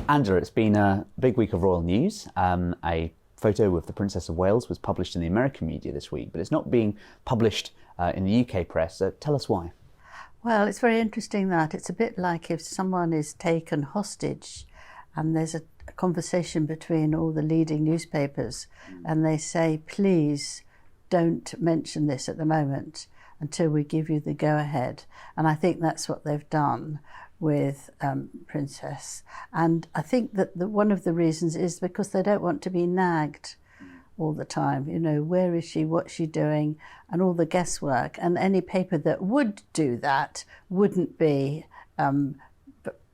Angela, it's been a big week of royal news. A photo of the Princess of Wales was published in the American media this week, but it's not being published in the UK press. Tell us why. Well, it's very interesting that it's a bit like if someone is taken hostage and there's a conversation between all the leading newspapers and they say, please don't mention this at the moment until we give you the go-ahead. And I think that's what they've done with Princess. And I think that one of the reasons is because they don't want to be nagged all the time. You know, where is she, what's she doing, and all the guesswork. And any paper that would do that wouldn't be,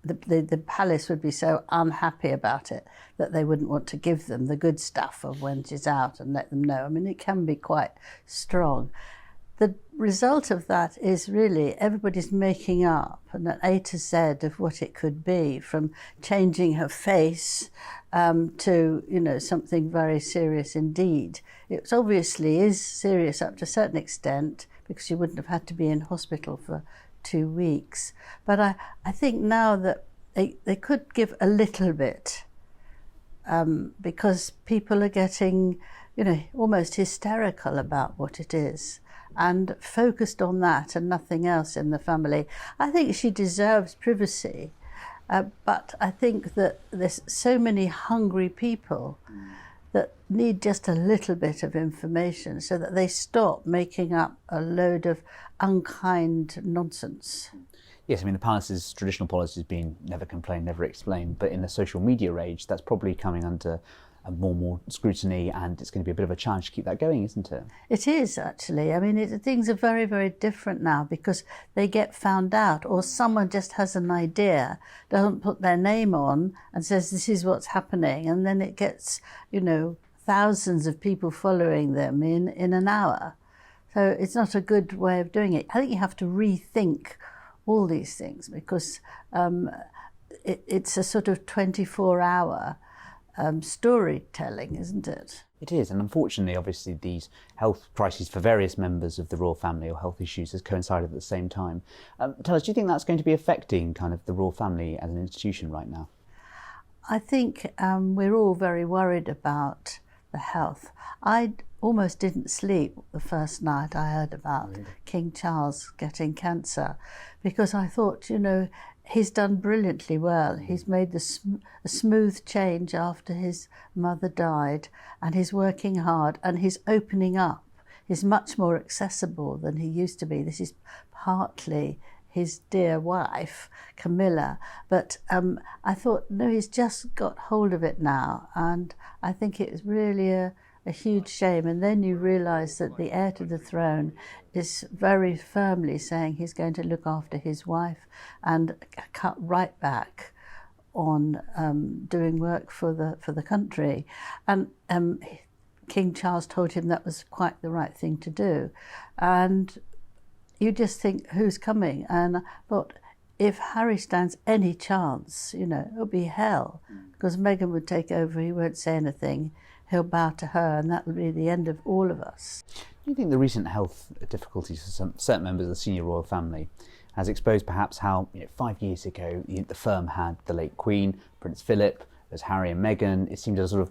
the palace would be so unhappy about it that they wouldn't want to give them the good stuff of when she's out and let them know. I mean, it can be quite strong. The result of that is really everybody's making up an A to Z of what it could be, from changing her face to, you know, something very serious indeed. It obviously is serious up to a certain extent because she wouldn't have had to be in hospital for 2 weeks. But I think now that they could give a little bit because people are getting, you know, almost hysterical about what it is, and focused on that and nothing else in the family. I think she deserves privacy, but I think that there's so many hungry people that need just a little bit of information so that they stop making up a load of unkind nonsense. Yes, I mean, the palace's traditional policy has been never complain, never explain, but in the social media age, that's probably coming under more and more scrutiny, and it's going to be a bit of a challenge to keep that going, isn't it? It is, actually. I mean, things are very, very different now because they get found out, or someone just has an idea, doesn't put their name on and says this is what's happening, and then it gets, you know, thousands of people following them in an hour. So it's not a good way of doing it. I think you have to rethink all these things because it's a sort of 24-hour storytelling, isn't it? It is, and unfortunately, obviously, these health crises for various members of the royal family or health issues has coincided at the same time. Tell us, do you think that's going to be affecting kind of the royal family as an institution right now? I think we're all very worried about the health. I almost didn't sleep the first night I heard about King Charles getting cancer, because I thought, you know, he's done brilliantly well. He's made a smooth change after his mother died, and he's working hard, and he's opening up. He's much more accessible than he used to be. This is partly his dear wife, Camilla, but I thought, no, he's just got hold of it now, and I think it was really a huge shame. And then you realise that the heir to the throne is very firmly saying he's going to look after his wife and cut right back on doing work for the country. And King Charles told him that was quite the right thing to do. And you just think, who's coming? And I thought, if Harry stands any chance, you know, it'll be hell, because Meghan would take over, he won't say anything, he'll bow to her, and that will be the end of all of us. Do you think the recent health difficulties for some certain members of the senior royal family has exposed perhaps how, you know, 5 years ago the firm had the late Queen, Prince Philip, there's Harry and Meghan. It seemed there's sort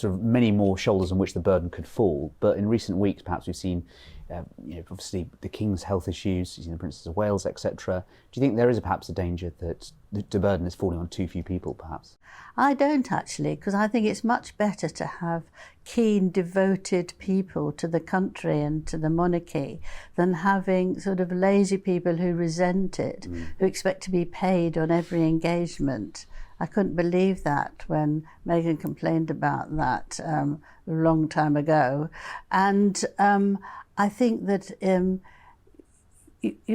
of many more shoulders on which the burden could fall. But in recent weeks, perhaps we've seen, you know, obviously the King's health issues, you've seen the Princess of Wales, etc. Do you think there is perhaps a danger that the burden is falling on too few people, perhaps? I don't actually, because I think it's much better to have keen, devoted people to the country and to the monarchy than having sort of lazy people who resent it, who expect to be paid on every engagement. I couldn't believe that when Meghan complained about that a long time ago. And I think that, you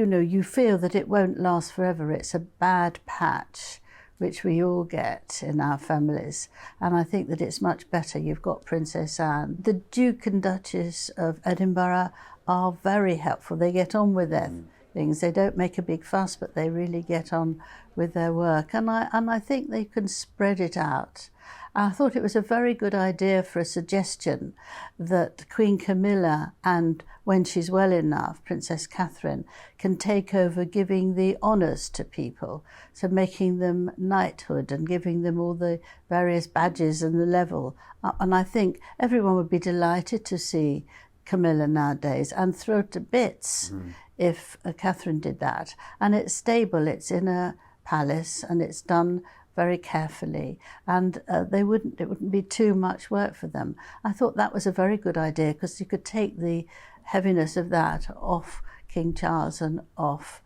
know, you feel that it won't last forever. It's a bad patch, which we all get in our families. And I think that it's much better. You've got Princess Anne. The Duke and Duchess of Edinburgh are very helpful. They get on with their things. They don't make a big fuss, but they really get on with their work. And I think they can spread it out. I thought it was a very good idea for a suggestion that Queen Camilla and, when she's well enough, Princess Catherine, can take over giving the honours to people, so making them knighthood and giving them all the various badges and the level. And I think everyone would be delighted to see Camilla nowadays and throw to bits if Catherine did that. And it's stable, it's in a palace, and it's done very carefully, and it wouldn't be too much work for them. I thought that was a very good idea, because you could take the heaviness of that off King Charles and off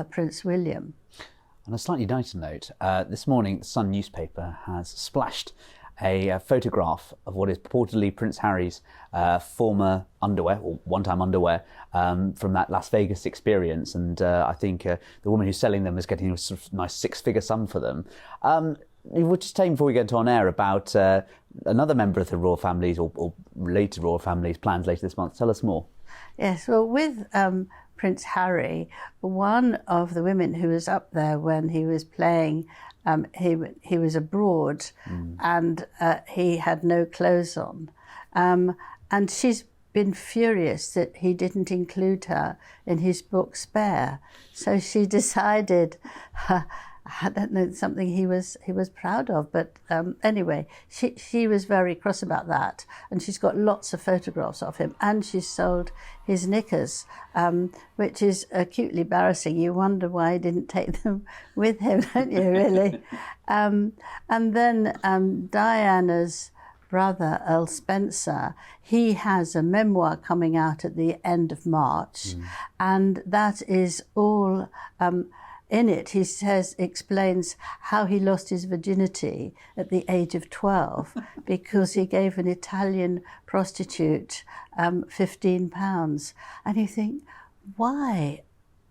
Prince William. On a slightly lighter note, this morning the Sun newspaper has splashed a photograph of what is purportedly Prince Harry's former underwear, or one-time underwear, from that Las Vegas experience. And I think the woman who's selling them is getting a sort of nice six-figure sum for them. You were just saying before we get on air about another member of the royal families, or related royal families, plans later this month. Tell us more. Yes, well, with Prince Harry, one of the women who was up there when he was playing, he was abroad, and he had no clothes on, and she's been furious that he didn't include her in his book Spare. So she decided, I don't know, something he was proud of, but anyway, she was very cross about that, and she's got lots of photographs of him, and she's sold his knickers, which is acutely embarrassing. You wonder why he didn't take them with him, don't you, really? And then Diana's brother, Earl Spencer, he has a memoir coming out at the end of March, and that is all... in it, he explains how he lost his virginity at the age of 12 because he gave an Italian prostitute £15. And you think, why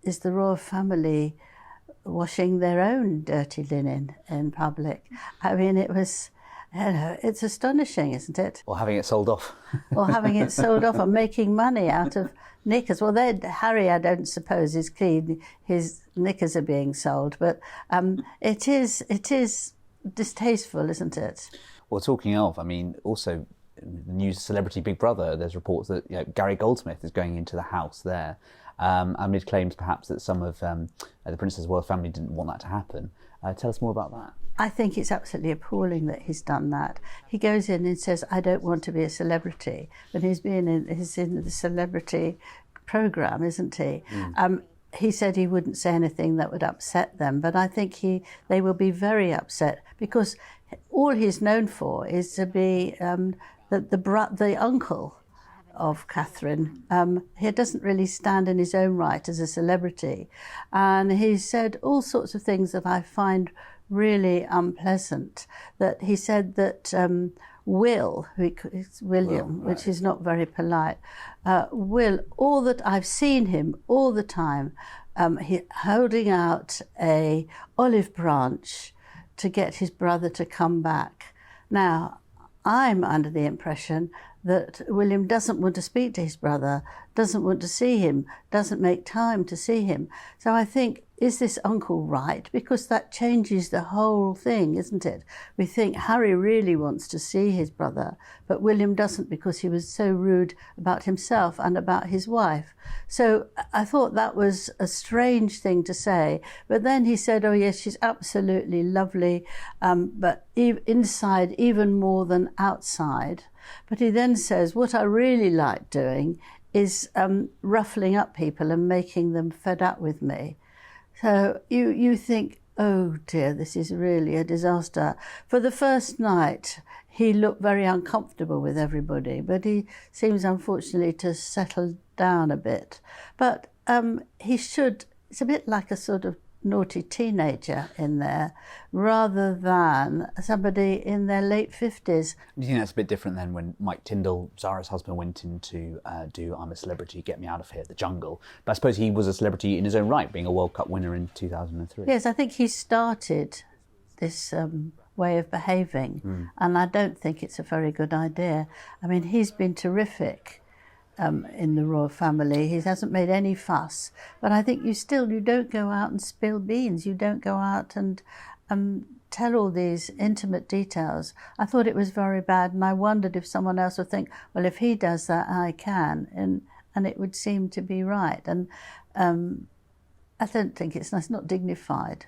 is the royal family washing their own dirty linen in public? I mean, it was... it's astonishing, isn't it? Or having it sold off. Or having it sold off, or making money out of knickers. Well, Harry, I don't suppose, is clean. His knickers are being sold, but it is distasteful, isn't it? Well, talking of, I mean, also the new celebrity Big Brother, there's reports that Gary Goldsmith is going into the house there, amid claims perhaps that some of the Princess Royal family didn't want that to happen. Tell us more about that. I think it's absolutely appalling that he's done that. He goes in and says, I don't want to be a celebrity. But he's in the celebrity programme, isn't he? He said he wouldn't say anything that would upset them, but I think they will be very upset, because all he's known for is to be the uncle of Catherine. He doesn't really stand in his own right as a celebrity. And he said all sorts of things that I find really unpleasant. That he said that William, right, which is not very polite, Will, all that I've seen him all the time, holding out a olive branch to get his brother to come back. Now, I'm under the impression that William doesn't want to speak to his brother, doesn't want to see him, doesn't make time to see him. So I think, is this uncle right? Because that changes the whole thing, isn't it? We think Harry really wants to see his brother, but William doesn't, because he was so rude about himself and about his wife. So I thought that was a strange thing to say. But then he said, oh yes, she's absolutely lovely, but inside even more than outside. But he then says, what I really like doing is ruffling up people and making them fed up with me. So you think, oh dear, this is really a disaster. For the first night, he looked very uncomfortable with everybody, but he seems unfortunately to settle down a bit. But it's a bit like a sort of naughty teenager in there, rather than somebody in their late 50s. Do you think that's a bit different than when Mike Tyndall, Zara's husband, went in to do I'm a Celebrity, Get Me Out of Here, The Jungle? But I suppose he was a celebrity in his own right, being a World Cup winner in 2003. Yes, I think he started this way of behaving, and I don't think it's a very good idea. I mean, he's been terrific in the royal family. He hasn't made any fuss. But I think you don't go out and spill beans. You don't go out and tell all these intimate details. I thought it was very bad, and I wondered if someone else would think, well, if he does that, I can, and it would seem to be right. And I don't think it's nice, not dignified.